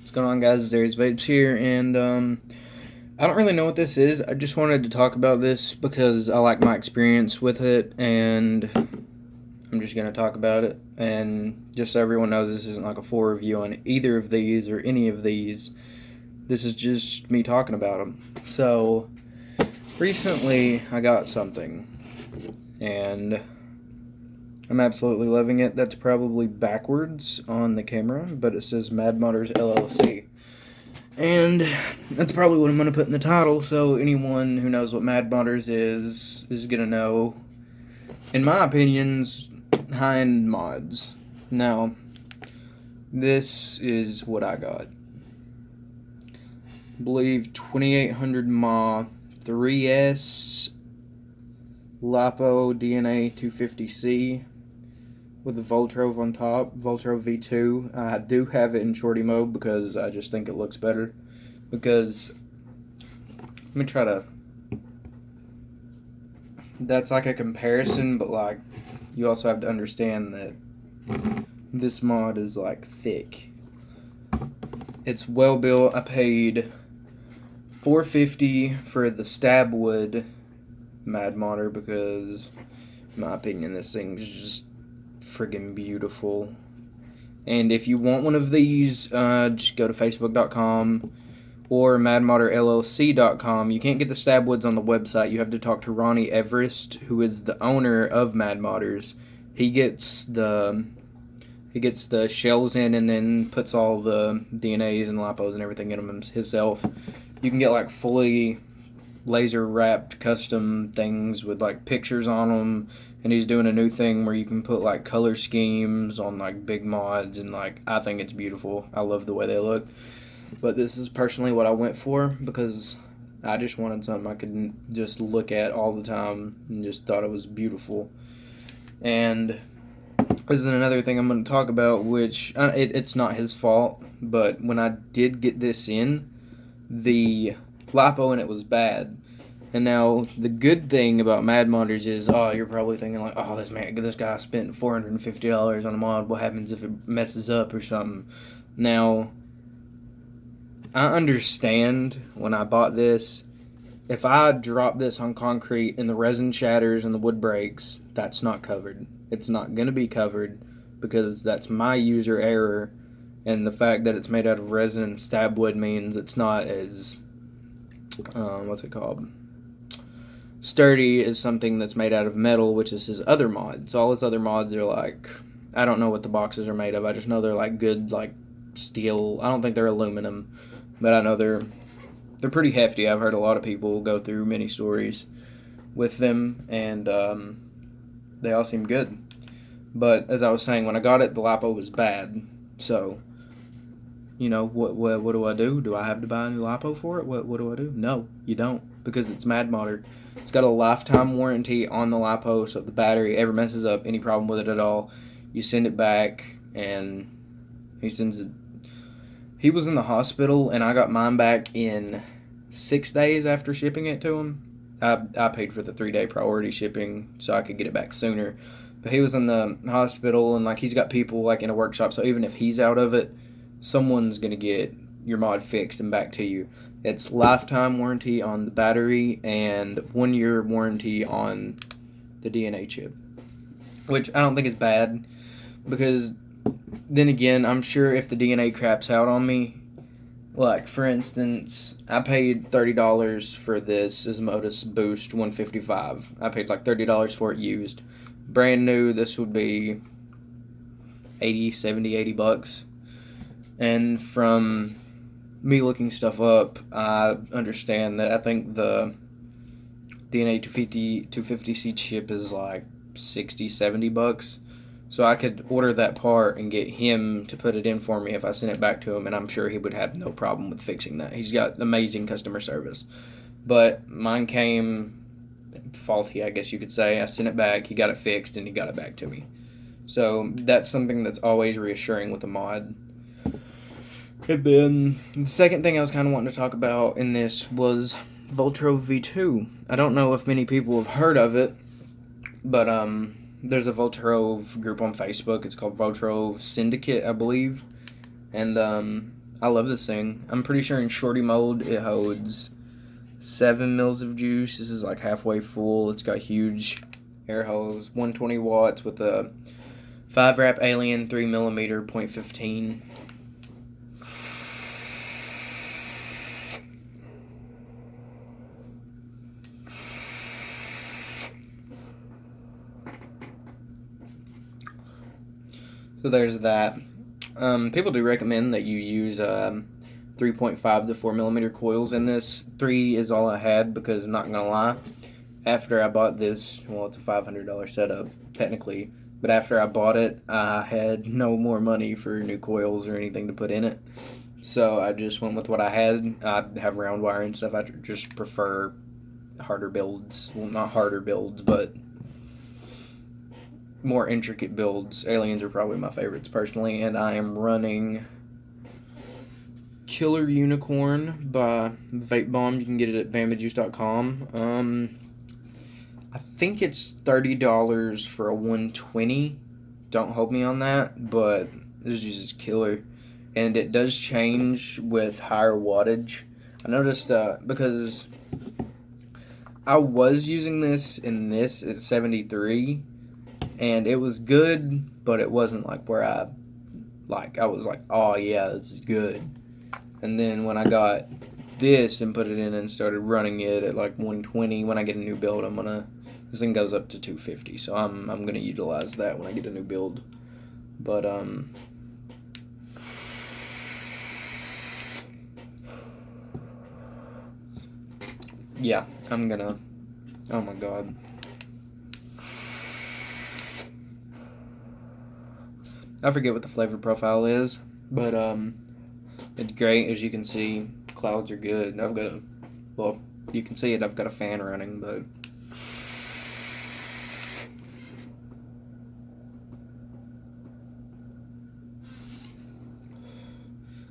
What's going on, guys? It's Aries Vapes here, and I don't really know what this is. I just wanted to talk about this because I like my experience with it, and I'm just going to talk about it. And just so everyone knows, this isn't like a full review on either of these or any of these. This is just me talking about them. So, recently I got something, and I'm absolutely loving it. That's probably backwards on the camera, but it says Mad Modders LLC. And that's probably what I'm going to put in the title, so anyone who knows what Mad Modders is going to know, in my opinions, high-end mods. Now, this is what I got. I believe 2800 mAh 3S Lipo DNA 250C with a voltrove on top, voltrove V2. I do have it in shorty mode because I just think it looks better. Because, let me try to, that's like a comparison, but like, you also have to understand that this mod is like thick. It's well built. I paid $4.50 for the Stabwood Mad Modder because, in my opinion, this thing's just friggin' beautiful. And if you want one of these, just go to facebook.com or madmodderllc.com. You can't get the Stabwoods on the website. You have to talk to Ronnie Everest, who is the owner of Mad Modders. He gets the shells in and then puts all the DNAs and lipos and everything in them himself. You can get like fully laser wrapped custom things with like pictures on them, and he's doing a new thing where you can put like color schemes on like big mods, and like I think it's beautiful. I love the way they look. But this is personally what I went for because I just wanted something I could just look at all the time and just thought it was beautiful. And this is another thing I'm going to talk about, which it's not his fault, but when I did get this in, the lipo in it was bad. And now the good thing about Mad Modders is, you're probably thinking like, this guy spent $450 on a mod. What happens if it messes up or something? Now, I understand when I bought this, if I drop this on concrete and the resin shatters and the wood breaks, that's not covered. It's not going to be covered because that's my user error, and the fact that it's made out of resin and stab wood means it's not as, sturdy as something that's made out of metal, which is his other mods. All his other mods are like, I don't know what the boxes are made of. I just know they're like good, like steel. I don't think they're aluminum, but I know they're pretty hefty. I've heard a lot of people go through mini stories with them, and they all seem good. But as I was saying, when I got it, the lipo was bad. So, you know, what do I do? Do I have to buy a new lipo for it? What do I do? No, you don't, because it's Mad Modder. It's got a lifetime warranty on the lipo, so if the battery ever messes up, any problem with it at all, you send it back, and he sends it. He was in the hospital, and I got mine back in 6 days after shipping it to him. I paid for the 3-day priority shipping so I could get it back sooner. But he was in the hospital, and like he's got people like in a workshop, so even if he's out of it, someone's going to get your mod fixed and back to you. It's lifetime warranty on the battery and 1-year warranty on the DNA chip, which I don't think is bad, because then again, I'm sure if the DNA craps out on me, like for instance, I paid $30 for this Osmosis Boost 155. I paid like $30 for it used. Brand new, this would be 80, 70, 80 bucks. And from me looking stuff up, I understand that I think the DNA 250C chip is like 60, 70 bucks. So I could order that part and get him to put it in for me if I sent it back to him, and I'm sure he would have no problem with fixing that. He's got amazing customer service. But mine came faulty, I guess you could say. I sent it back, he got it fixed, and he got it back to me. So that's something that's always reassuring with a mod. And then the second thing I was kind of wanting to talk about in this was Voltrove V2. I don't know if many people have heard of it, but there's a Voltrove group on Facebook. It's called Voltrove Syndicate, I believe. And I love this thing. I'm pretty sure in shorty mode it holds 7 mils of juice. This is like halfway full. It's got huge air holes, 120 watts with a 5 wrap alien 3mm .15. So there's that. People do recommend that you use 3.5 to 4mm coils in this. 3 is all I had because, not gonna lie, after I bought this, well, it's a $500 setup technically, but after I bought it, I had no more money for new coils or anything to put in it. So I just went with what I had. I have round wire and stuff. I just prefer harder builds. Well, not harder builds, but more intricate builds. Aliens are probably my favorites personally, and I am running Killer Unicorn by Vape Bomb. You can get it at bamajuice.com. I think it's $30 for a 120. Don't hold me on that, but this is just killer. And it does change with higher wattage. I noticed because I was using this in this at 73, and it was good, but it wasn't like where I was like, oh yeah, this is good. And then when I got this and put it in and started running it at like 120, when I get a new build, this thing goes up to 250, so I'm gonna utilize that when I get a new build. But yeah, I'm gonna. Oh my god. I forget what the flavor profile is, but it's great. As you can see, clouds are good. Well, you can see it, I've got a fan running, but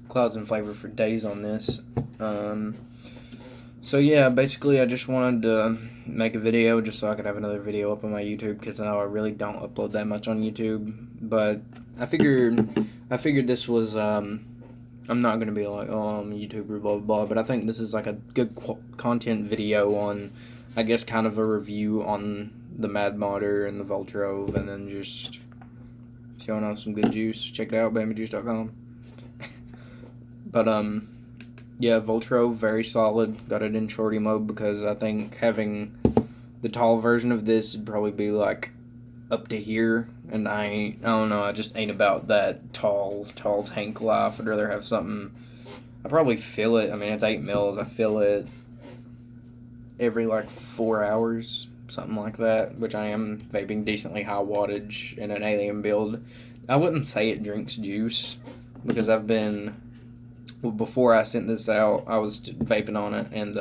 clouds and flavor for days on this. So yeah, basically I just wanted to make a video just so I could have another video up on my YouTube, because I know I really don't upload that much on YouTube, but I figured this was, I'm not going to be like, oh, I'm a YouTuber, blah, blah, blah, but I think this is like a good content video on, I guess, kind of a review on the Mad Modder and the voltrove, and then just showing off some good juice. Check it out, bamajuice.com. But, yeah, voltrove, very solid. Got it in shorty mode because I think having the tall version of this would probably be like up to here, and I don't know, I just ain't about that tall tank life. I'd rather have something. I probably fill it. I mean, it's 8 mils. I fill it every like 4 hours, something like that, which I am vaping decently high wattage in an alien build. I wouldn't say it drinks juice because before I sent this out, I was vaping on it, and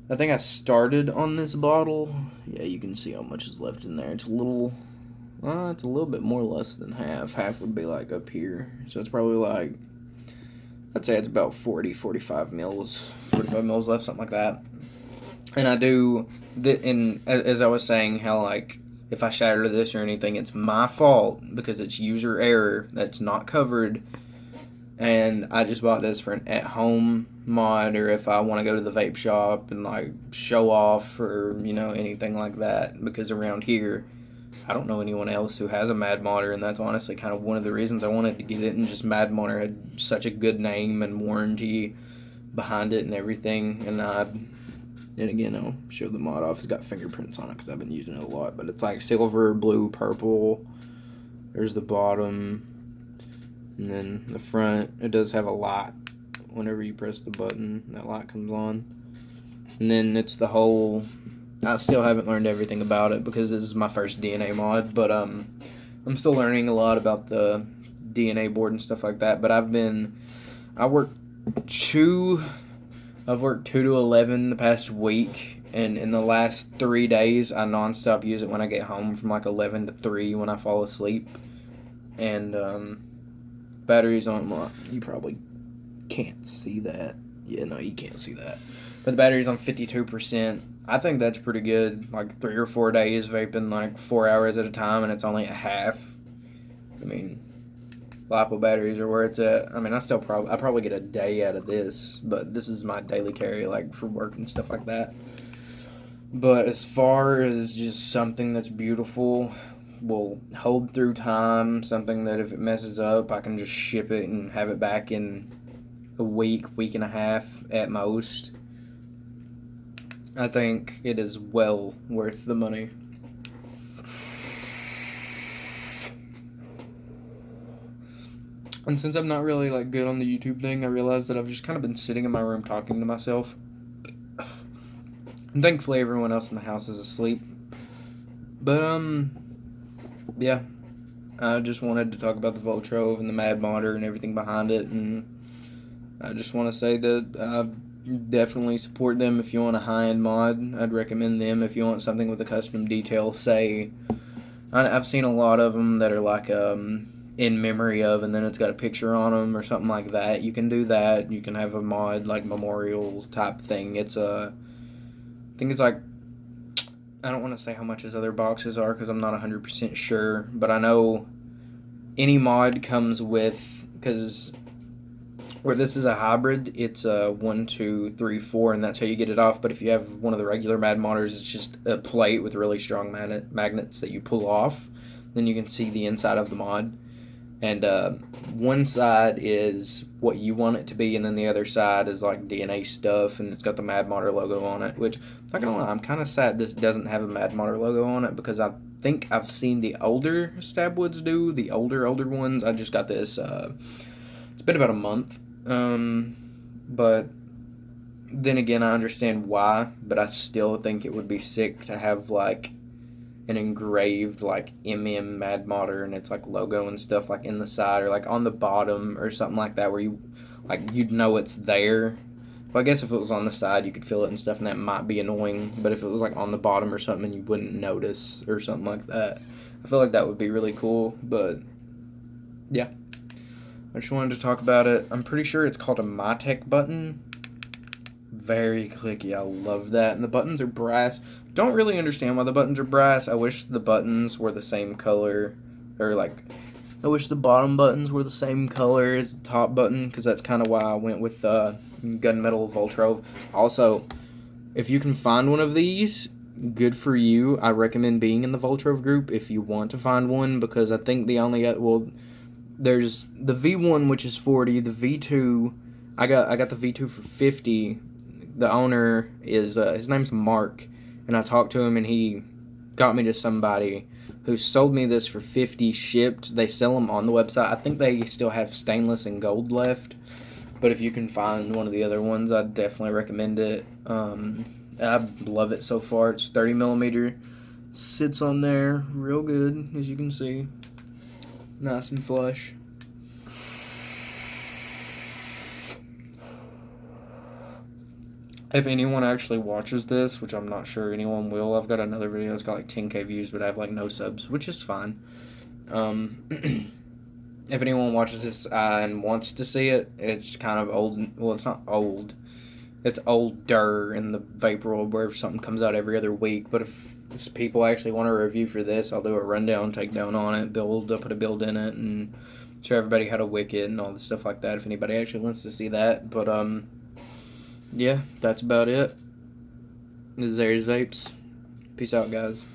I think I started on this bottle. Yeah, you can see how much is left in there. It's a little bit more less than half. Half would be like up here. So it's probably like, I'd say it's about 45 mils left, something like that. And I do, as I was saying, how like, if I shatter this or anything, it's my fault because it's user error that's not covered. And I just bought this for an at-home mod, or if I want to go to the vape shop and like show off or anything like that, because around here I don't know anyone else who has a Mad Modder, and that's honestly kind of one of the reasons I wanted to get it. And just Mad Modder had such a good name and warranty behind it and everything. And again, I'll show the mod off. It's got fingerprints on it because I've been using it a lot, but it's like silver, blue, purple. There's the bottom. And then the front, it does have a light. Whenever you press the button, that light comes on. And then it's the whole, I still haven't learned everything about it because this is my first DNA mod, but I'm still learning a lot about the DNA board and stuff like that. But I've worked 2 to 11 the past week, and in the last 3 days I nonstop use it when I get home from like 11 to 3 when I fall asleep. And batteries on, well, you probably can't see that. Yeah, no, you can't see that. But the battery's on 52%. I think that's pretty good. Like 3 or 4 days vaping like 4 hours at a time, and it's only at half. I mean, LiPo batteries are where it's at. I mean, I probably get a day out of this, but this is my daily carry, like for work and stuff like that. But as far as just something that's beautiful, will hold through time, something that if it messes up, I can just ship it and have it back in a week and a half at most. I think it is well worth the money. And since I'm not really like good on the YouTube thing, I realized that I've just kind of been sitting in my room talking to myself. And thankfully everyone else in the house is asleep. But yeah. I just wanted to talk about the voltrove and the Mad Modder and everything behind it, and I just want to say that I definitely support them. If you want a high-end mod, I'd recommend them. If you want something with a custom detail, say, I've seen a lot of them that are like in memory of, and then it's got a picture on them or something like that. You can do that. You can have a mod like memorial type thing. I think it's like, I don't want to say how much his other boxes are because I'm not 100% sure, but I know any mod comes with, because where this is a hybrid, it's a 1, 2, 3, 4, and that's how you get it off. But if you have one of the regular Mad Modders, it's just a plate with really strong magnets that you pull off. Then you can see the inside of the mod. And one side is what you want it to be, and then the other side is like DNA stuff, and it's got the Mad Modder logo on it, which, not gonna lie, I'm kind of sad this doesn't have a Mad Modder logo on it, because I think I've seen the older Stabwoods do, the older ones. I just got this, it's been about a month, but then again, I understand why, but I still think it would be sick to have like an engraved like Mad Modder and it's like logo and stuff like in the side or like on the bottom or something like that, where you like you'd know it's there. Well, I guess if it was on the side you could feel it and stuff, and that might be annoying, but if it was like on the bottom or something and you wouldn't notice or something like that, I feel like that would be really cool. But yeah, I just wanted to talk about it. I'm pretty sure it's called a MyTech button. Very clicky. I love that. And the buttons are brass. Don't really understand why the buttons are brass. I wish the buttons were the same color, or like, I wish the bottom buttons were the same color as the top button, because that's kind of why I went with gunmetal voltrove. Also, if you can find one of these, good for you. I recommend being in the voltrove group if you want to find one, because I think the only, well, there's the V1, which is 40, the V2, I got the V2 for 50. The owner is, his name's Mark, and I talked to him, and he got me to somebody who sold me this for 50 shipped. They sell them on the website. I think they still have stainless and gold left, but if you can find one of the other ones, I'd definitely recommend it. I love it so far. It's 30 millimeter, sits on there real good, as you can see, nice and flush. If anyone actually watches this, which I'm not sure anyone will, I've got another video that's got like 10k views, but I have like no subs, which is fine. If anyone watches this and wants to see it, it's kind of old. Well, it's not old. It's older in the vapor world, where something comes out every other week. But if people actually want a review for this, I'll do a rundown, takedown on it, I'll put a build in it, and show everybody how to wick it and all the stuff like that, if anybody actually wants to see that. But yeah, that's about it. This is Aries Vapes. Peace out, guys.